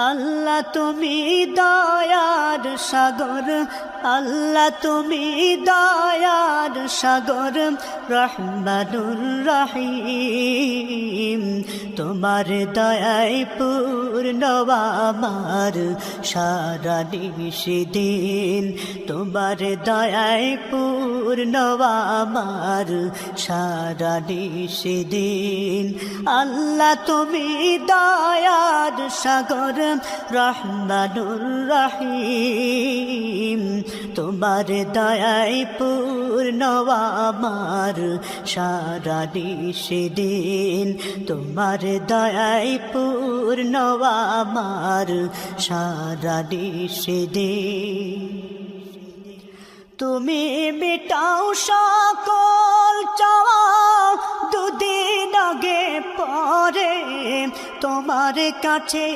আল্লাহ তুমি দয়ার সাগর, আল্লাহ তুমি দয়ার সাগর, রহমানুর রহিম। তোমার দয়ায় পূর্ণ আমার সারা নিশিদিন, তোমার দয়ায় পূর্ণ আমার সারা নিশিদিন। আল্লাহ তুমি দয়ার সাগর, রহমানুর রহিম। তোমার দয়ায় পূর্ণ আমার সারা নিশিদিন, তোমার দয়ায় পূর্ণ আমার সারা নিশিদিন। তুমি মিটাও সকল চাওয়া, দুদিন আগে পরে তোমার কাছে